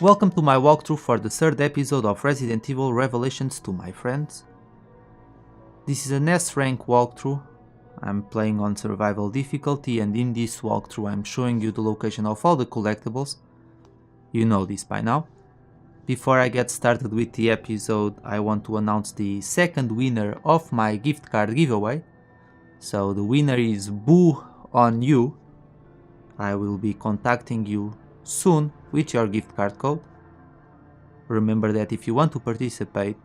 Welcome to my walkthrough for the third episode of Resident Evil Revelations 2, my friends. This is an S rank walkthrough. I'm playing on survival difficulty, and in this walkthrough I'm showing you the location of all the collectibles. You know this by now. Before I get started with the episode, I want to announce the second winner of my gift card giveaway. So the winner is Boo on You. I will be contacting you soon with your gift card code. Remember that if you want to participate,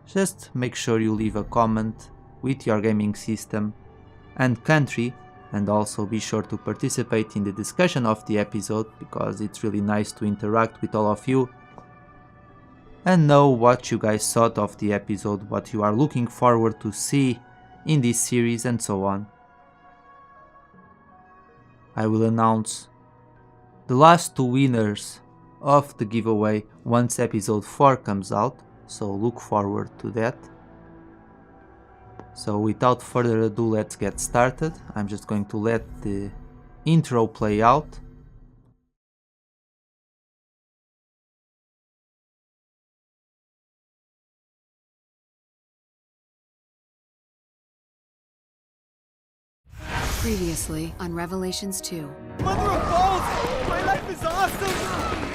just make sure you leave a comment with your gaming system and country, and also be sure to participate in the discussion of the episode, because it's really nice to interact with all of you and know what you guys thought of the episode, what you are looking forward to see in this series, and so on. I will announce the last two winners of the giveaway once episode 4 comes out, so look forward to that. So without further ado, let's get started. I'm just going to let the intro play out. Previously on Revelations 2. Mother of balls! My life is awesome!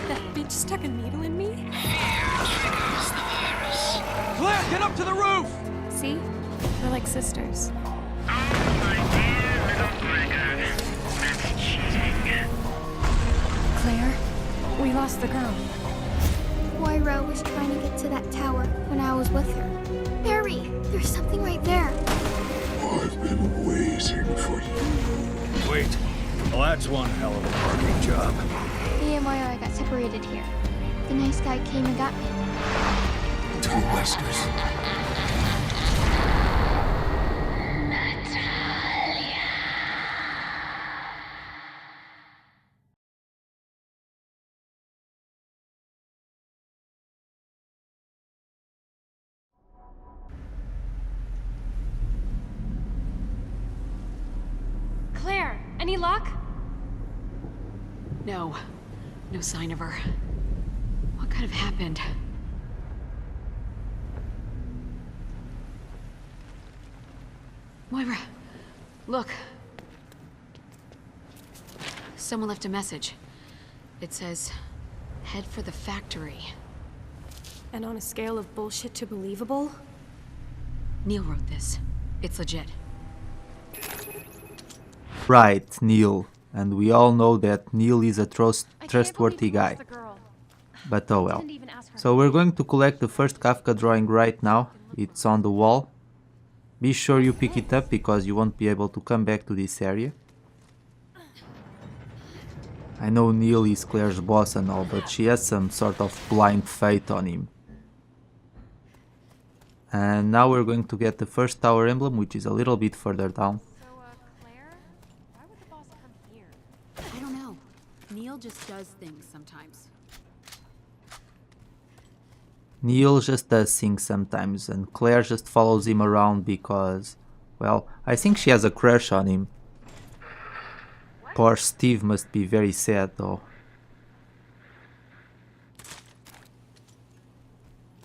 That bitch stuck a needle in me? Claire, get up to the roof! See? We're like sisters. Claire, we lost the girl. Moira was trying to get to that tower when I was with her. Barry, there's something right there. I've been waiting for you. Wait. Well, that's one hell of a parking job. Me and Moira got separated here. The nice guy came and got me. Two Westers. Claire, any luck? No. No sign of her. What could have happened? Moira, look. Someone left a message. It says, head for the factory. And on a scale of bullshit to believable? Neil wrote this. It's legit. Right, Neil. And we all know that Neil is a trustworthy guy. But oh well. So we're going to collect the first Kafka drawing right now. It's on the wall. Be sure you pick it up, because you won't be able to come back to this area. I know Neil is Claire's boss and all, but she has some sort of blind faith on him. And now we're going to get the first tower emblem, which is a little bit further down. Claire? Why would the boss come here? I don't know. Neil just does things sometimes. Neil just does things sometimes, and Claire just follows him around because, well, I think she has a crush on him. Poor Steve must be very sad though.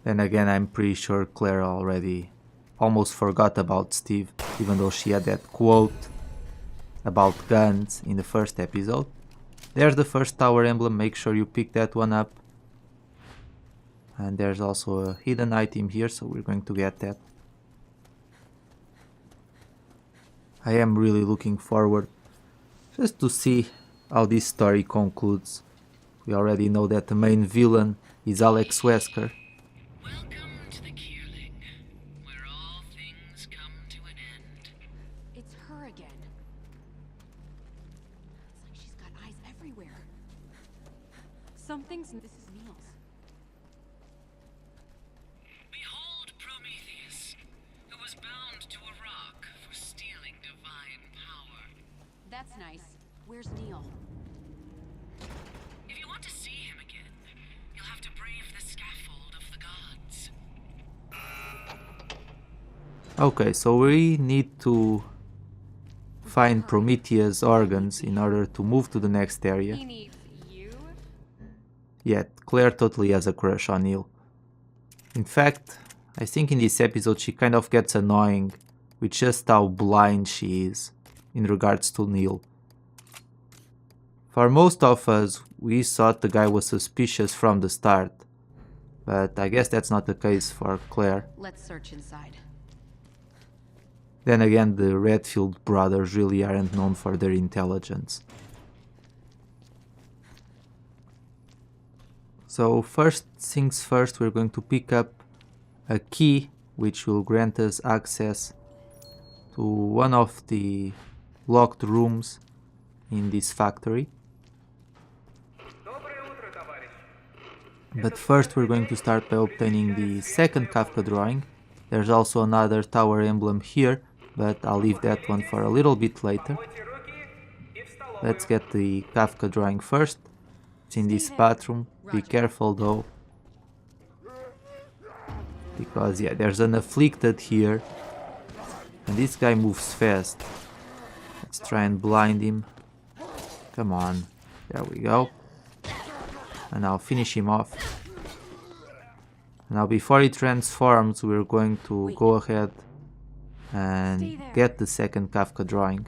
Then again, I'm pretty sure Claire already almost forgot about Steve, even though she had that quote about guns in the first episode. There's the first tower emblem, make sure you pick that one up. And there's also a hidden item here, so we're going to get that. I am really looking forward just to see how this story concludes. We already know that the main villain is Alex Wesker. Welcome to the Kierling, where all things come to an end. It's her again. It's like she's got eyes everywhere. Something's... This is Neil's. Behold Prometheus, who was bound to a rock for stealing divine power. That's nice. Where's Neil? If you want to see him again, you'll have to brave the scaffold of the gods. Okay, so we need to find Prometheus organs in order to move to the next area. He needs you? Yet Claire totally has a crush on Neil. In fact, I think in this episode she kind of gets annoying with just how blind she is in regards to Neil. For most of us, we thought the guy was suspicious from the start, but I guess that's not the case for Claire. Let's search inside. Then again, the Redfield brothers really aren't known for their intelligence. So first things first, we're going to pick up a key which will grant us access to one of the locked rooms in this factory. But first we're going to start by obtaining the second Kafka drawing. There's also another tower emblem here, but I'll leave that one for a little bit later. Let's get the Kafka drawing first. It's in this bathroom. Be careful though, because yeah, there's an afflicted here and this guy moves fast. Let's try and blind him. Come on, there we go. And I'll finish him off. Now before he transforms, we're going to go ahead and get the second Kafka drawing.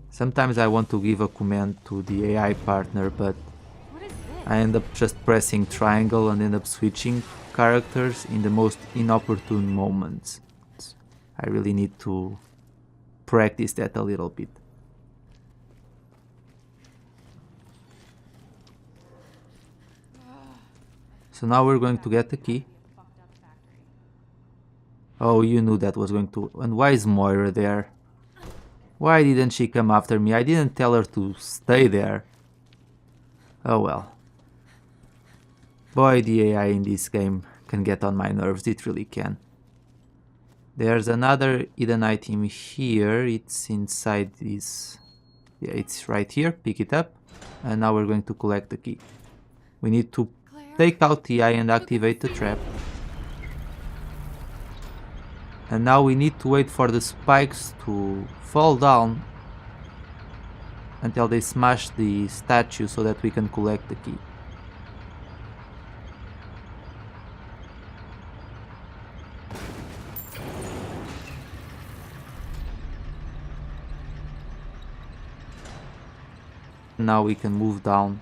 Sometimes I want to give a command to the AI partner, but I end up just pressing triangle and end up switching characters in the most inopportune moments. I really need to practice that a little bit. So now we're going to get the key. Oh, you knew that was going to... And why is Moira there? Why didn't she come after me? I didn't tell her to stay there. Oh well. Boy, the AI in this game can get on my nerves, it really can. There's another hidden item here, it's inside this... Yeah, it's right here, pick it up. And now we're going to collect the key. We need to take out the eye and activate the trap. And now we need to wait for the spikes to fall down until they smash the statue so that we can collect the key. Now we can move down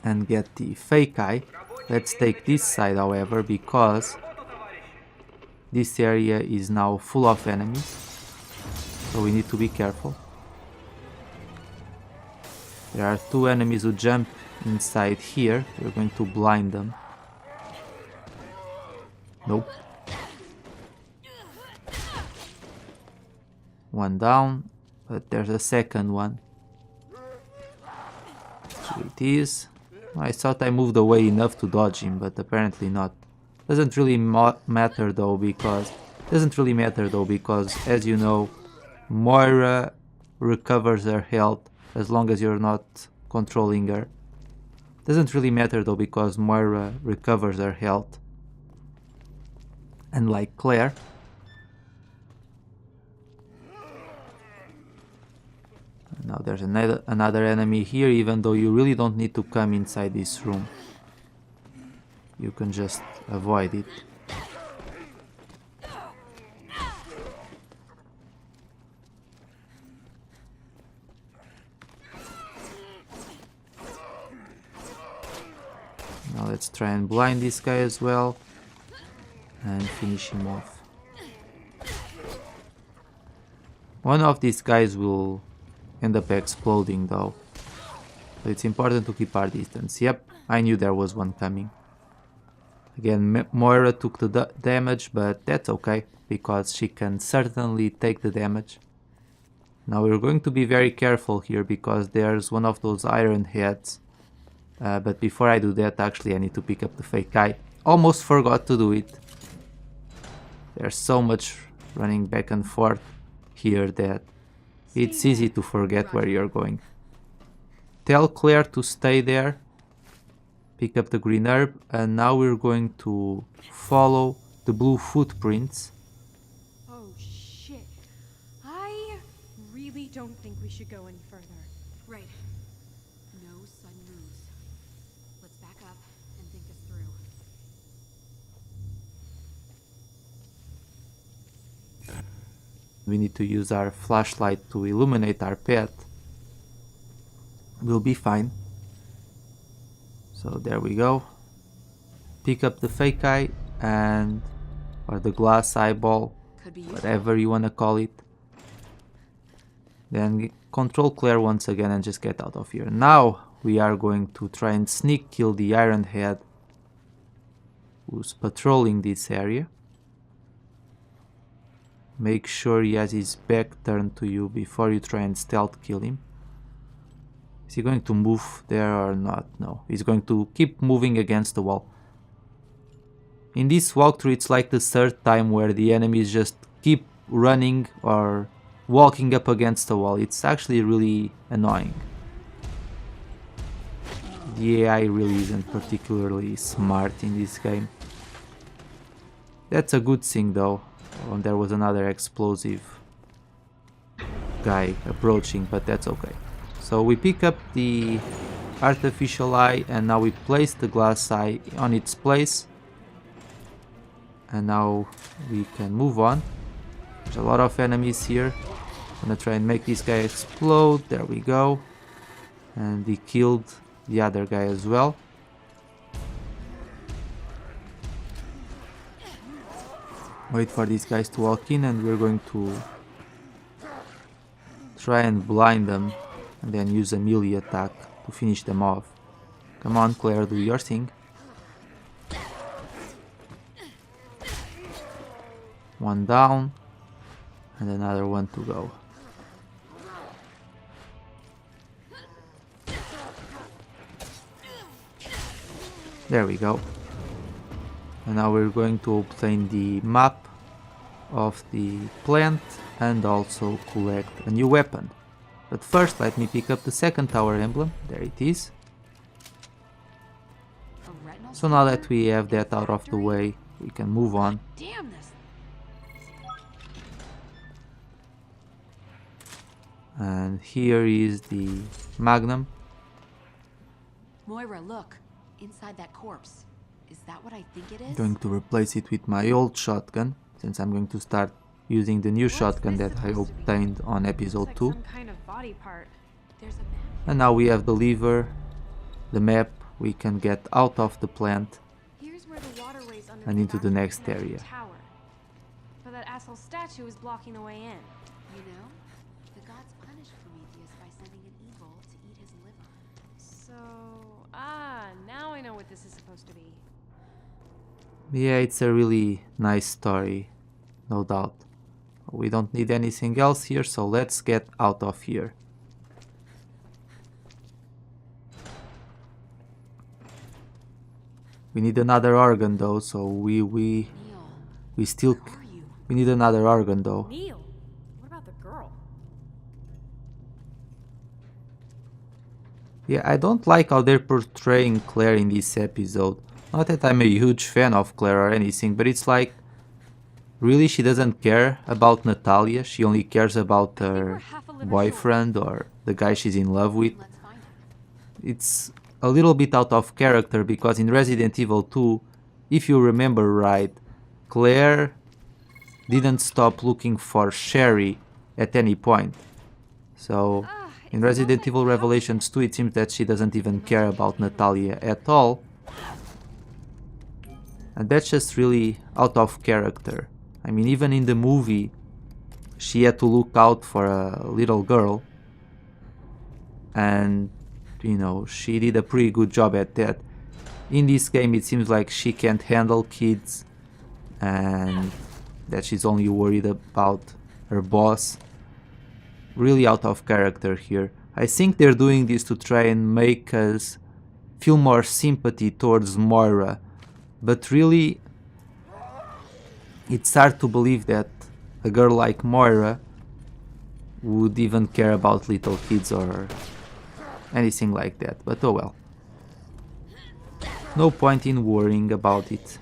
and get the fake eye. Let's take this side, however, because this area is now full of enemies, so we need to be careful. There are two enemies who jump inside here. We're going to blind them. Nope. One down, but there's a second one. Here it is. I thought I moved away enough to dodge him, but apparently not. Doesn't really matter though, because as you know, Moira recovers her health as long as you're not controlling her. Doesn't really matter though, because Moira recovers her health, unlike Claire. Now there's another enemy here, even though you really don't need to come inside this room. You can just avoid it. Now let's try and blind this guy as well and finish him off. One of these guys will end up exploding though, so it's important to keep our distance. Yep, I knew there was one coming. Again, Moira took the damage, but that's okay, because she can certainly take the damage. Now we're going to be very careful here, because there's one of those iron heads. But before I do that, actually I need to pick up the fake eye. Almost forgot to do it. There's so much running back and forth here that it's easy to forget where you're going. Tell Claire to stay there. Pick up the green herb, and now we're going to follow the blue footprints. Oh shit. I really don't think we should go any further. Right. We need to use our flashlight to illuminate our path. We'll be fine. So there we go. Pick up the fake eye and or the glass eyeball, Could be useful. whatever you wanna call it. Then control Claire once again and just get out of here. Now we are going to try and sneak kill the Iron Head who's patrolling this area. Make sure he has his back turned to you before you try and stealth kill him. Is he going to move there or not? No, he's going to keep moving against the wall. In this walkthrough it's like the third time where the enemies just keep running or walking up against the wall. It's actually really annoying. The AI really isn't particularly smart in this game. That's a good thing though. Oh, there was another explosive guy approaching, but that's okay. So we pick up the artificial eye and now we place the glass eye on its place. And now we can move on. There's a lot of enemies here. I'm gonna try and make this guy explode. There we go. And he killed the other guy as well. Wait for these guys to walk in and we're going to try and blind them and then use a melee attack to finish them off. Come on, Claire, do your thing. One down and another one to go. There we go. And now we're going to obtain the map of the plant and also collect a new weapon. But first let me pick up the second tower emblem. There it is. So now that we have that out of the way, we can move on. Damn this. And here is the magnum. Moira, look. Inside that corpse. Is that what I think it is? I'm going to replace it with my old shotgun, since I'm going to start using the new shotgun that I obtained on episode 2. Some kind of body part. There's a map. And now we have the lever, the map, we can get out of the plant Here's where the waterways under and into the bathroom next connect to area. the tower. But that asshole statue is blocking the way in. You know, the gods punished Prometheus by sending an evil to eat his liver. So, now I know what this is supposed to be. Yeah, it's a really nice story, no doubt. We don't need anything else here, so let's get out of here. We need another organ though, so we Neil, still who are you? we need another organ though. Neil, what about the girl? Yeah, I don't like how they're portraying Claire in this episode. Not that I'm a huge fan of Claire or anything, but it's like, really she doesn't care about Natalia, she only cares about her boyfriend or the guy she's in love with. Let's find him. It's a little bit out of character because in Resident Evil 2, if you remember right, Claire didn't stop looking for Sherry at any point. So in Resident Evil Revelations 2 it seems that she doesn't even care about Natalia at all. And that's just really out of character. I mean, even in the movie, she had to look out for a little girl. And, you know, she did a pretty good job at that. In this game, it seems like she can't handle kids. And that she's only worried about her boss. Really out of character here. I think they're doing this to try and make us feel more sympathy towards Moira. But really, it's hard to believe that a girl like Moira would even care about little kids or anything like that. But oh well. No point in worrying about it.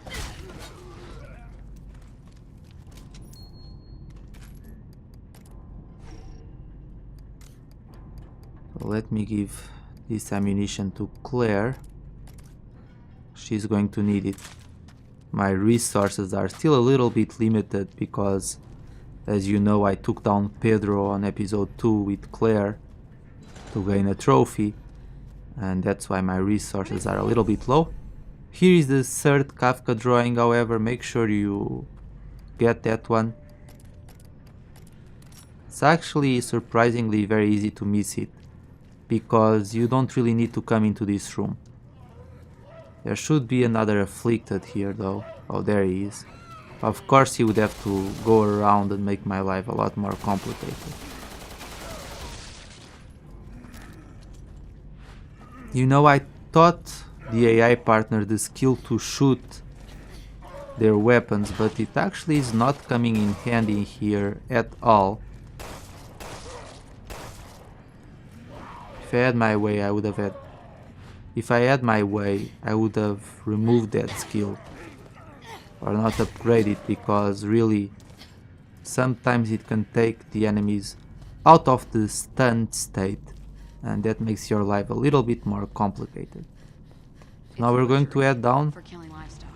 So let me give this ammunition to Claire. She's going to need it. My resources are still a little bit limited because As you know, I took down Pedro on episode 2 with Claire to gain a trophy, and that's why my resources are a little bit low. Here is the third Kafka drawing, however, make sure you get that one. It's actually surprisingly very easy to miss it, because you don't really need to come into this room. There should be another afflicted here though. Oh, there he is. Of course he would have to go around and make my life a lot more complicated. You know, I taught the AI partner the skill to shoot their weapons, but it actually is not coming in handy here at all. If I had my way, I would have removed that skill or not upgrade it, because really sometimes it can take the enemies out of the stunned state, and that makes your life a little bit more complicated. Now we're going to head down, For killing livestock.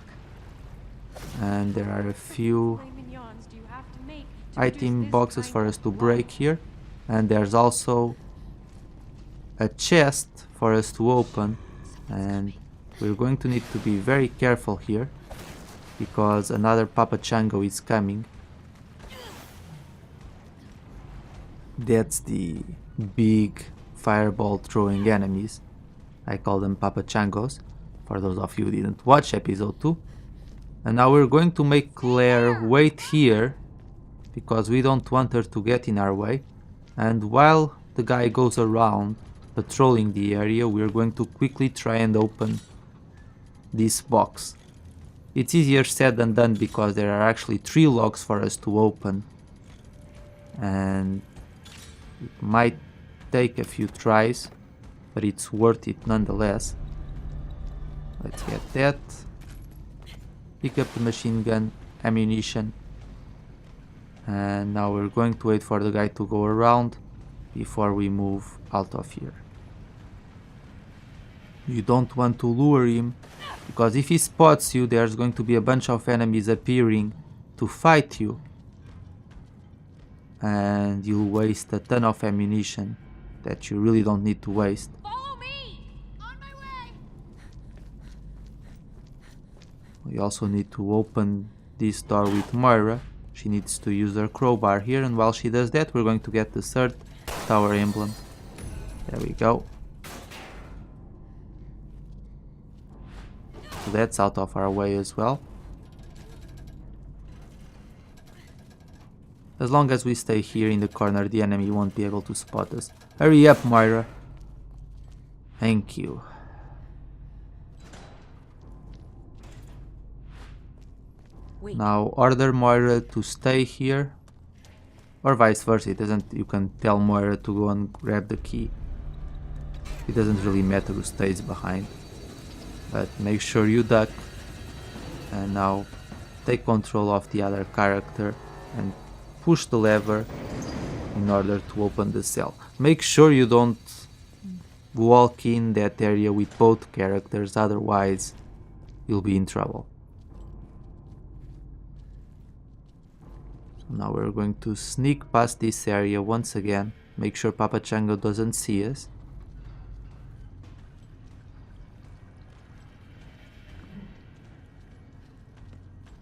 and there are a few Mignons do you have to make to item produce this boxes kind for of us to blood? break here, and there's also a chest for us to open, and we're going to need to be very careful here because another Papa Chango is coming. That's the big fireball throwing enemies. I call them Papa Changos, for those of you who didn't watch episode 2. And now we're going to make Claire wait here because we don't want her to get in our way. And while the guy goes around patrolling the area, we're going to quickly try and open this box. It's easier said than done because there are actually 3 locks for us to open, and it might take a few tries, but it's worth it nonetheless. Let's get that. Pick up the machine gun ammunition, and now we're going to wait for the guy to go around before we move out of here. You don't want to lure him, because if he spots you, there's going to be a bunch of enemies appearing to fight you, and you'll waste a ton of ammunition that you really don't need to waste. Follow me! On my way! We also need to open this door with Moira. She needs to use her crowbar here, and while she does that, we're going to get the third tower emblem. There we go. So that's out of our way as well. As long as we stay here in the corner, the enemy won't be able to spot us. Hurry up, Moira. Thank you. Wait. Now order Moira to stay here, or vice versa. It doesn't. You can tell Moira to go and grab the key. It doesn't really matter who stays behind. But make sure you duck, and now take control of the other character and push the lever in order to open the cell. Make sure you don't walk in that area with both characters, otherwise you'll be in trouble. So now we're going to sneak past this area once again, make sure Papa Chango doesn't see us.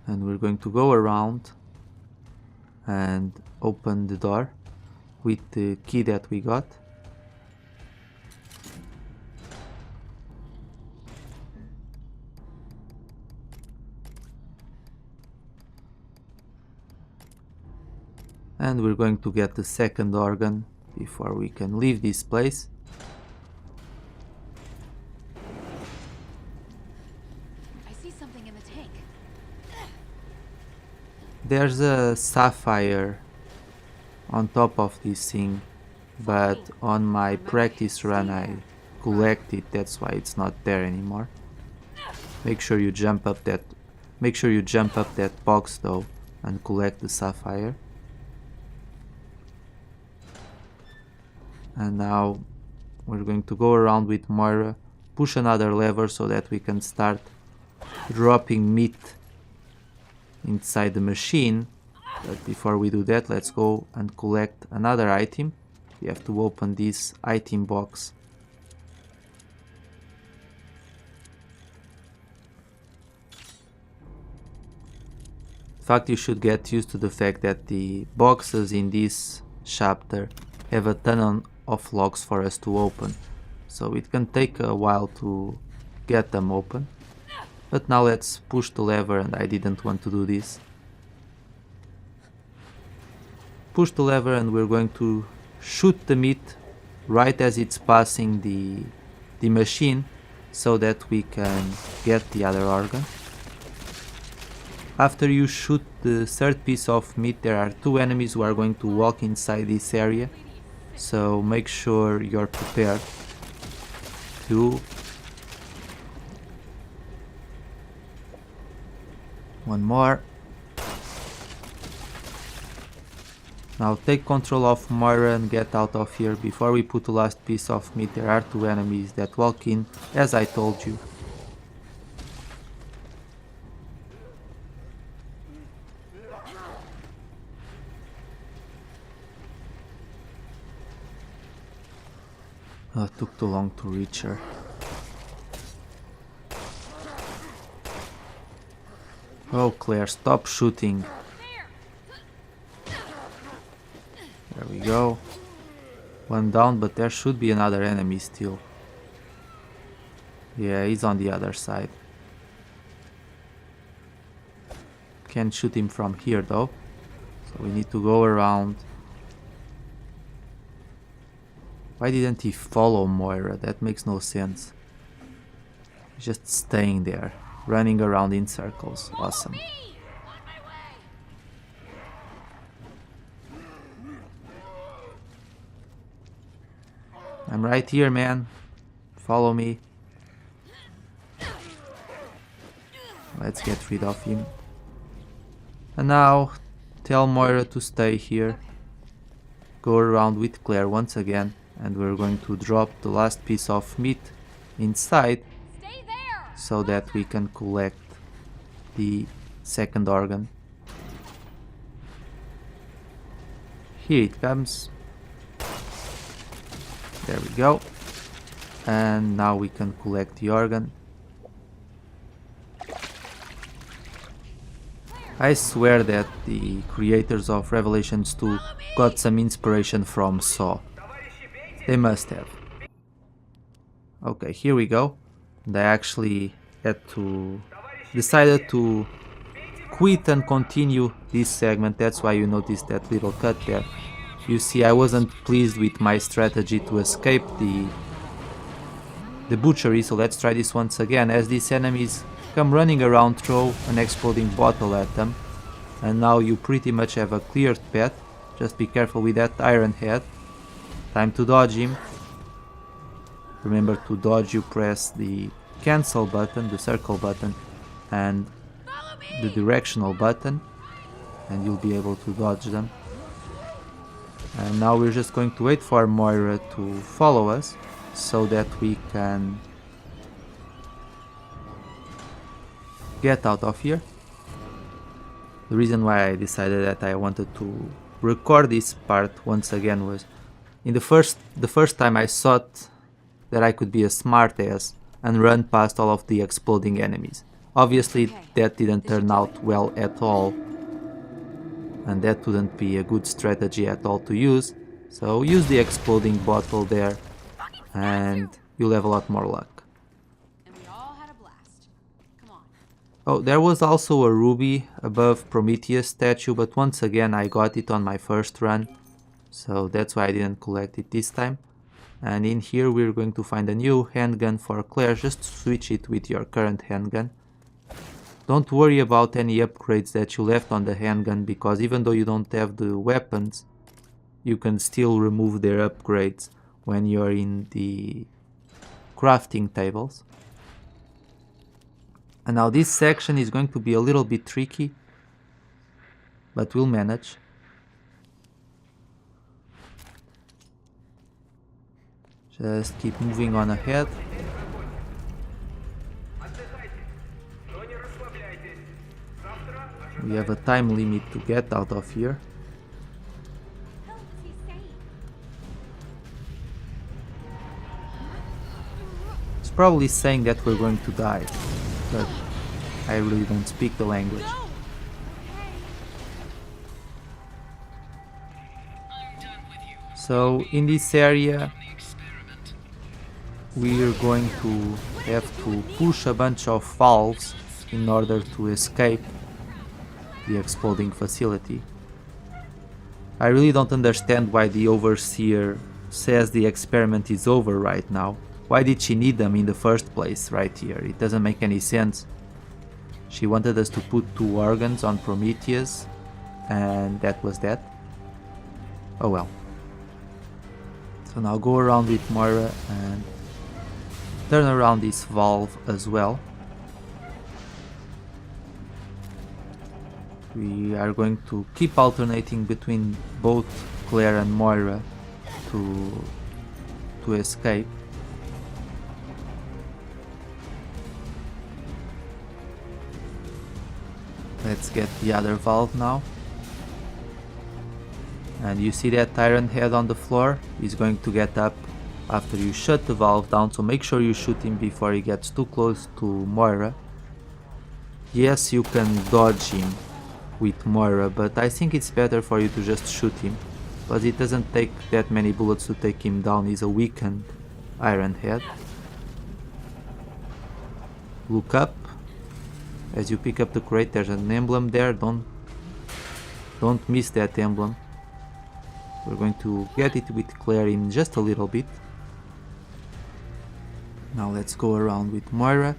And we're going to go around and open the door with the key that we got. And we're going to get the second organ before we can leave this place. There's a sapphire on top of this thing, but on my practice run I collect it, that's why it's not there anymore. Make sure you jump up that box though and collect the sapphire. And now we're going to go around with Moira, push another lever so that we can start dropping meat inside the machine, But before we do that, let's go and collect another item. We have to open this item box. In fact, you should get used to the fact that the boxes in this chapter have a ton of locks for us to open. So it can take a while to get them open. But now let's push the lever, and I didn't want to do this. Push the lever and we're going to shoot the meat right as it's passing the machine so that we can get the other organ. After you shoot the third piece of meat, there are two enemies who are going to walk inside this area, so make sure you're prepared to... One more. Now take control of Moira and get out of here. Before we put the last piece of meat, there are two enemies that walk in, as I told you. Oh, it took too long to reach her. Oh, Claire, stop shooting. There we go. One down, but there should be another enemy still. Yeah, he's on the other side. Can't shoot him from here though. So we need to go around. Why didn't he follow Moira? That makes no sense. He's just staying there, running around in circles. Awesome. I'm right here, man. Follow me. Let's get rid of him. And now, tell Moira to stay here. Go around with Claire once again. And we're going to drop the last piece of meat inside so that we can collect the second organ. Here it comes. There we go. And now we can collect the organ. I swear that the creators of Revelations 2 got some inspiration from Saw. They must have. Okay, here we go. They actually decided to quit and continue this segment. That's why you noticed that little cut there. You see, I wasn't pleased with my strategy to escape the butchery, so let's try this once again. As these enemies come running around, throw an exploding bottle at them. And now you pretty much have a cleared path. Just be careful with that iron head. Time to dodge him. Remember, to dodge you press the cancel button, the circle button, and the directional button, and you'll be able to dodge them. And now we're just going to wait for Moira to follow us so that we can get out of here. The reason why I decided that I wanted to record this part once again was the first time I thought that I could be a smartass and run past all of the exploding enemies. Obviously that didn't turn out well at all, and that wouldn't be a good strategy at all to use, so use the exploding bottle there and you'll have a lot more luck. And we all had a blast. Come on. Oh, there was also a ruby above Prometheus statue, but once again I got it on my first run. So that's why I didn't collect it this time. And in here we're going to find a new handgun for Claire. Just switch it with your current handgun. Don't worry about any upgrades that you left on the handgun, because even though you don't have the weapons, you can still remove their upgrades when you're in the crafting tables. And now this section is going to be a little bit tricky, but we'll manage. Just keep moving on ahead. We have a time limit to get out of here. It's probably saying that we're going to die, but I really don't speak the language. So in this area we are going to have to push a bunch of valves in order to escape the exploding facility. I really don't understand why the overseer says the experiment is over right now. Why did she need them in the first place right here? It doesn't make any sense. She wanted us to put 2 organs on Prometheus, and that was that. Oh well. So now go around with Moira and turn around this valve as well. We are going to keep alternating between both Claire and Moira to escape. Let's get the other valve now. And you see that iron head on the floor? He's going to get up after you shut the valve down, so make sure you shoot him before he gets too close to Moira. Yes, you can dodge him with Moira, but I think it's better for you to just shoot him, because it doesn't take that many bullets to take him down. He's a weakened iron head. Look up. As you pick up the crate, there's an emblem there. Don't miss that emblem. We're going to get it with Claire in just a little bit. Now let's go around with Moira.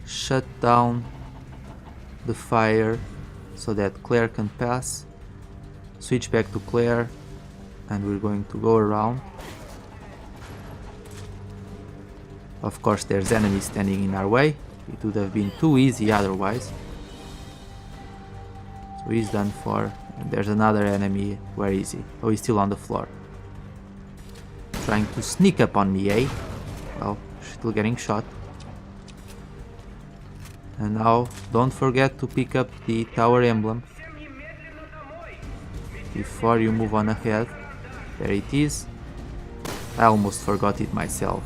Shut down the fire so that Claire can pass. Switch back to Claire, and we're going to go around. Of course, there's enemies standing in our way. It would have been too easy otherwise. So he's done for. And there's another enemy. Where is he? Oh, he's still on the floor. Trying to sneak up on me, eh? Well, still getting shot. And now, don't forget to pick up the tower emblem before you move on ahead. There it is. I almost forgot it myself.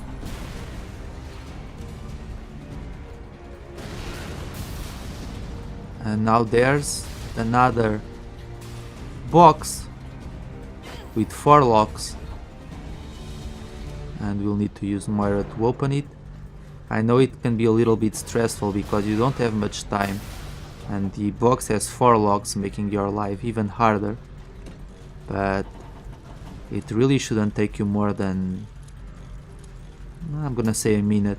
And now there's another box with 4 locks, and we'll need to use Moira to open it. I know it can be a little bit stressful because you don't have much time, and the box has 4 locks, making your life even harder, but it really shouldn't take you more than, I'm gonna say, a minute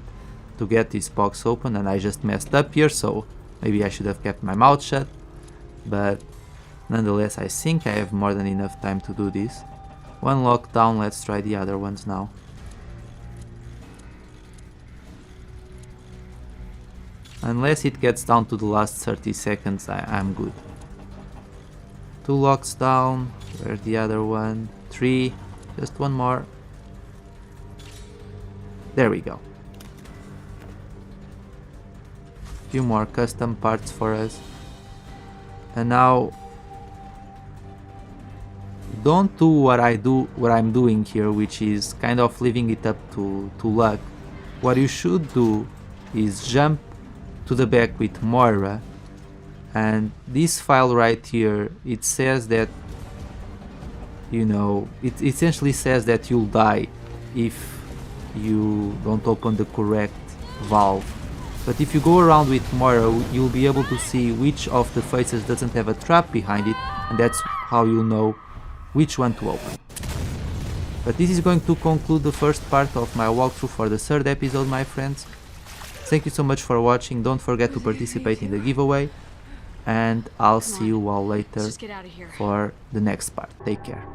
to get this box open. And I just messed up here, so maybe I should have kept my mouth shut, but nonetheless I think I have more than enough time to do this. 1 lock down, let's try the other ones now. Unless it gets down to the last 30 seconds, I'm good. 2 locks down, where's the other one? 3, just 1 more. There we go. Few more custom parts for us. And now don't do what I'm doing here, which is kind of leaving it up to luck. What you should do is jump to the back with Moira, and this file right here, it says that, you know, it essentially says that you'll die if you don't open the correct valve. But if you go around with Moira, you'll be able to see which of the faces doesn't have a trap behind it, and that's how you'll know which one to open. But this is going to conclude the first part of my walkthrough for the 3rd episode, my friends. Thank you so much for watching. Don't forget to participate in the giveaway, and I'll see you all later for the next part. Take care.